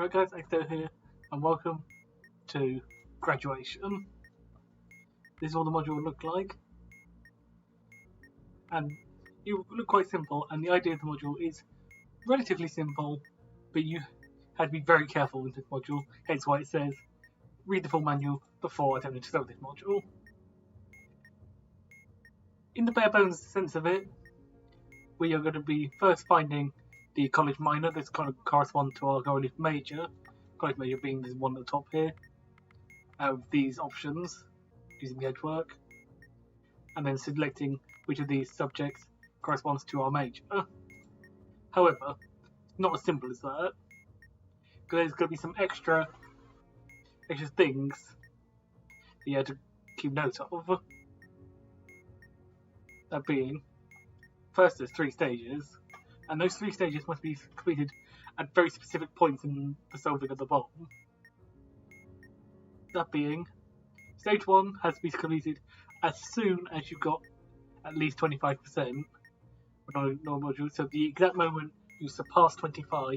Right guys, KTaNE here, and welcome to graduation. This is what the module will look like, and it will look quite simple, and the idea of the module is relatively simple, but you had to be very careful with this module, hence why it says read the full manual before attempting to solve this module. In the bare bones sense of it, we are going to be first finding the college minor that's kind of correspond to our college major being the one at the top here, out of these options using the edge work, and then selecting which of these subjects corresponds to our major. However, it's not as simple as that, because there's going to be some extra things that you have to keep note of. That being, first there's 3 stages, and those 3 stages must be completed at very specific points in the solving of the problem. That being, stage 1 has to be completed as soon as you've got at least 25% on a normal module. So the exact moment you surpass 25,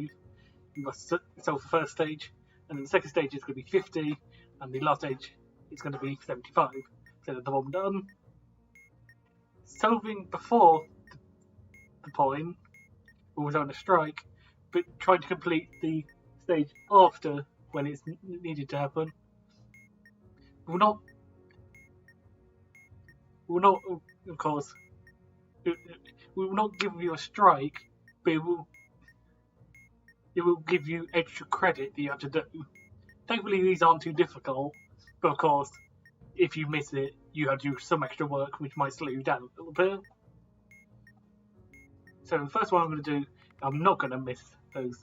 you must solve the first stage, and then the second stage is going to be 50, and the last stage is going to be 75. So that's the problem done. Solving before the point, or without a strike, but trying to complete the stage after when it's needed to happen will not, of course, it will not give you a strike, but it will give you extra credit that you have to do. Thankfully, these aren't too difficult, but of course, if you miss it, you have to do some extra work, which might slow you down a little bit. So the first one I'm going to do, I'm not going to miss those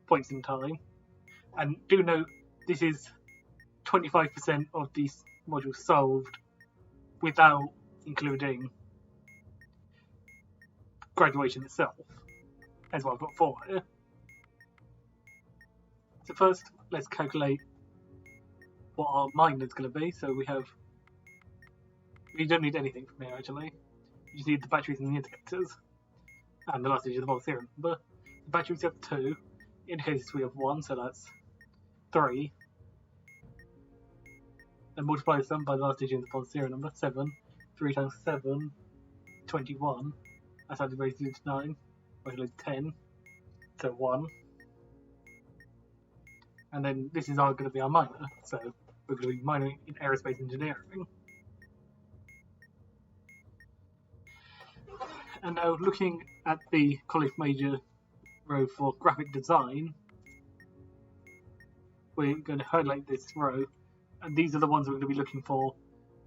points in time. And do note, this is 25% of these modules solved without including graduation itself. That's what I've got 4 here. So first, let's calculate what our minor is going to be. So we don't need anything from here actually. You just need the batteries and the indicators. And the last digit of the whole theorem number. The batteries have 2, indicators we have 1, so that's 3. Then multiply them by the last digit of the positive serial number, 7. 3 times 7, 21. That's how to raise it to 9. Multiply 10, so 1. And then this is going to be our minor, so we're going to be minoring in aerospace engineering. And now looking at the college major row for graphic design, we're going to highlight this row, and these are the ones we're going to be looking for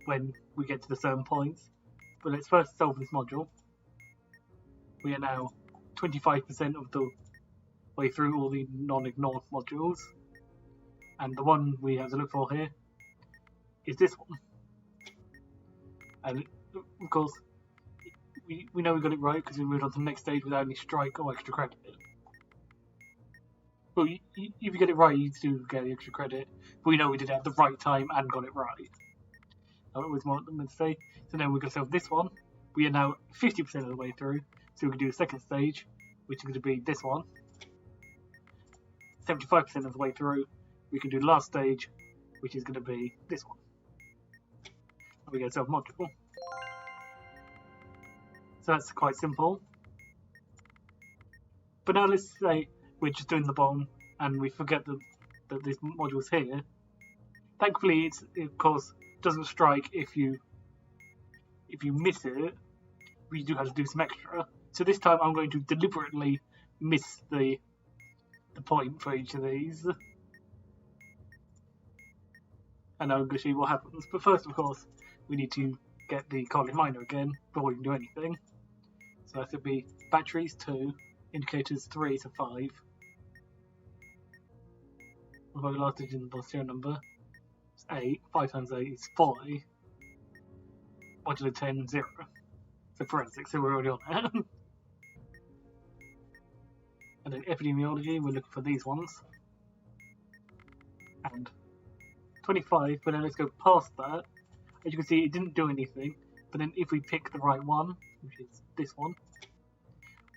when we get to the certain points. But let's first solve this module. We are now 25% of the way through all the non-ignored modules, and the one we have to look for here is this one. And of course, we know we got it right because we moved on to the next stage without any strike or extra credit. Well, if you get it right, you do get the extra credit. But we know we did it at the right time and got it right. That was what I'm going to say. So now we're going to solve this one. We are now 50% of the way through. So we can do the second stage, which is going to be this one. 75% of the way through, we can do the last stage, which is going to be this one. And we get solve module. So that's quite simple. But now let's say we're just doing the bottom and we forget that this module's here. Thankfully, it of course doesn't strike if you miss it. We do have to do some extra. So this time I'm going to deliberately miss the point for each of these. And I'm going to see what happens. But first, of course, we need to get the college minor again before we can do anything. So that would be batteries 2, indicators 3 to 5. What about the last digit in the serial number? It's 8. 5 times 8 is 5. Modulo 10, 0. So forensics, so we're already on there. And then epidemiology, we're looking for these ones. And 25, but then let's go past that. As you can see, it didn't do anything, but then if we pick the right one, which is this one,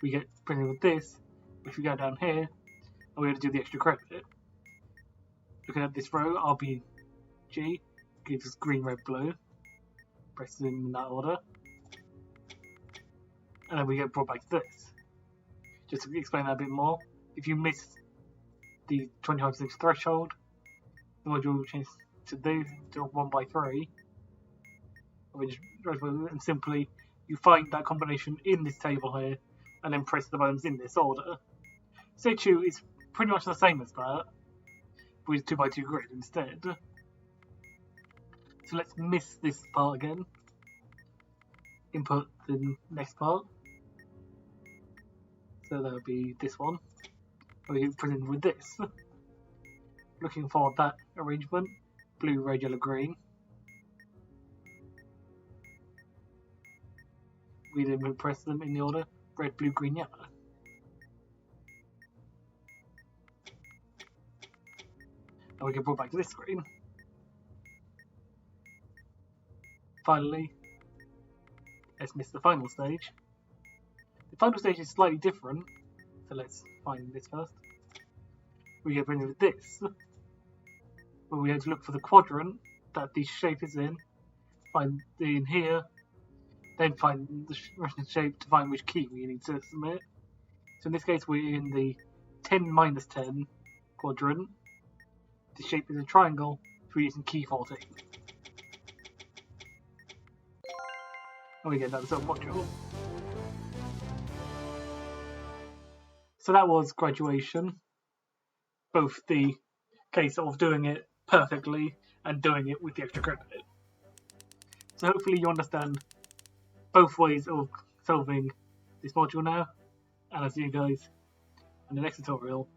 we get presented with this, which we go down here, and we have to do the extra credit. Looking at this row, RBG gives us green, red, blue. Press them in that order. And then we get brought back to this. Just to explain that a bit more, if you miss the 25% threshold, the module will change to this to 1 by 3. And simply, you find that combination in this table here, and then press the buttons in this order. Stage 2 is pretty much the same as that, with 2x2 grid instead. So let's miss this part again. Input the next part. So that'll be this one. We present with this. Looking for that arrangement. Blue, red, yellow, green. We then press them in the order red, blue, green, yellow. And we get brought back to this screen. Finally, let's miss the final stage. The final stage is slightly different, so let's find this first. We get presented with this, where we have to look for the quadrant that the shape is in, find in here, then find the Russian shape to find which key we need to submit. So in this case, we're in the 10-10 quadrant. The shape is a triangle, so we're using key 14. And we get that result module. So that was graduation. Both the case of doing it perfectly and doing it with the extra credit. So hopefully you understand both ways of solving this module now. And I'll see you guys in the next tutorial.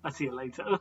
I'll see you later.